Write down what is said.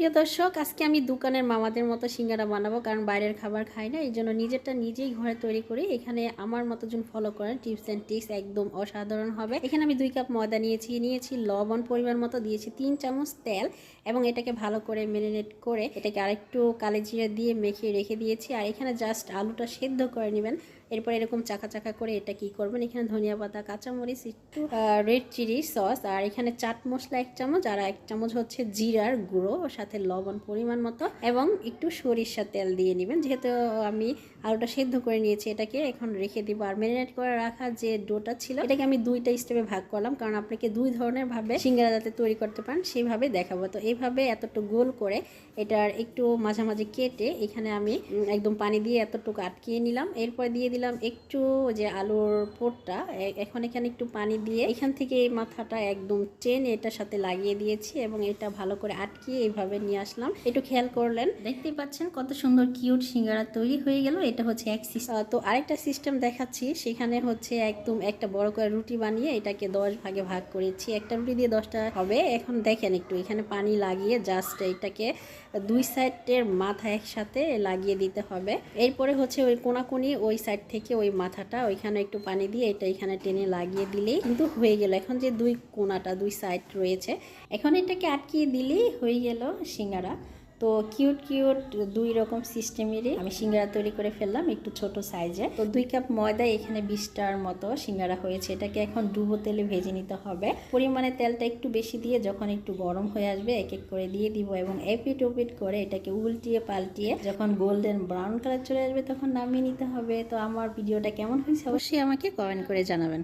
প্রিয় দর্শক, আজকে আমি দোকানের মামাদের মতো সিঙ্গারা বানাবো, কারণ বাইরের খাবার খাই না। এই জন্য নিজেরটা নিজেই ঘরে তৈরি করি। এখানে আমার মতো যদি ফলো করেন টিপস অ্যান্ড ট্রিক্স একদম অসাধারণ হবে। এখানে আমি 2 কাপ ময়দা নিয়েছি লবণ পরিমাণ মতো, দিয়েছি 3 চামচ তেল এবং এটাকে ভালো করে ম্যারিনেট করে এটাকে আরেকটু কালো জিরা দিয়ে মেখে রেখে দিয়েছি। আর এখানে জাস্ট আলুটা সেদ্ধ করে নেবেন। এরপর এরকম চাকা চাকা করে এটা কি করবেন, এখানে ধনিয়া পাতা, কাঁচামরিচ, একটু রেড চিলি সস, আর এখানে চাট মশলা 1 চামচ, আর 1 চামচ হচ্ছে জিরার গুঁড়ো, ওর সাথে লবণ পরিমাণ মতো এবং একটু সরিষা তেল দিয়ে নেবেন। যেহেতু আমি আলুটা সেদ্ধ করে নিয়েছি, এটাকে এখন রেখে দিব। আর ম্যারিনেট করে রাখা যে ডোটা ছিল এটাকে আমি 2টা স্টেপে ভাগ করলাম, কারণ আপনাকে 2 ধরনের ভাবে সিঙ্গারা যাতে তৈরি করতে পারেন সেইভাবে দেখাবো। তো এইভাবে এতটুকু গোল করে এটার একটু মাঝামাঝি কেটে এখানে আমি একদম পানি দিয়ে এতটুকু আটকিয়ে নিলাম। এরপর দিয়ে দিলাম একটু যে আলুর পোটটা, এখন এখানে একটু পানি দিয়ে এখান থেকে এই মাথাটা একদম টেনে এটার সাথে লাগিয়ে দিয়েছি এবং এটা ভালো করে আটকিয়ে এইভাবে নিয়ে আসলাম। একটু খেয়াল করলেন, দেখতেই পাচ্ছেন কত সুন্দর কিউট সিঙ্গারা তৈরি হয়ে গেল। এটা হচ্ছে এক সিস্টেম। তো আরেকটা সিস্টেম দেখাচ্ছি, সেখানে হচ্ছে একদম একটা বড় করে রুটি বানিয়ে এটাকে 10 ভাগে ভাগ করেছি। একটা রুটি দিয়ে 10টা হবে। এখন দেখেন একটু এখানে পানি লাগিয়ে জাস্ট এটাকে 2 সাইডের মাথা একসাথে লাগিয়ে দিতে হবে। এরপরে হচ্ছে ওই কোনাকুনি ওই সাইড থেকে ওই মাথাটা ওইখানে একটু পানি দিয়ে এটা এখানে টেনে লাগিয়ে দিলেই কিন্তু হয়ে গেল। এখন যে 2 কোনাটা 2 সাইড রয়েছে, এখন এটাকে আটকিয়ে দিলেই হয়ে গেল সিঙ্গারা। তো কিউট কিউট 2 রকম সিস্টেমেরই আমি সিঙ্গারা তৈরি করে ফেললাম একটু ছোট সাইজে। তো 2 কাপ ময়দা এখানে 20টার মতো সিঙ্গারা হয়েছে। এটাকে এখন ডুবো তেলে ভেজে নিতে হবে। পরিমাণে তেলটা একটু বেশি দিয়ে যখন একটু গরম হয়ে আসবে এক এক করে দিয়ে দিব এবং এপিট ওপিট করে এটাকে উল্টিয়ে পাল্টিয়ে যখন গোল্ডেন ব্রাউন কালার চলে আসবে তখন নামিয়ে নিতে হবে। তো আমার ভিডিওটা কেমন হয়েছে অবশ্যই আমাকে কমেন্ট করে জানাবেন।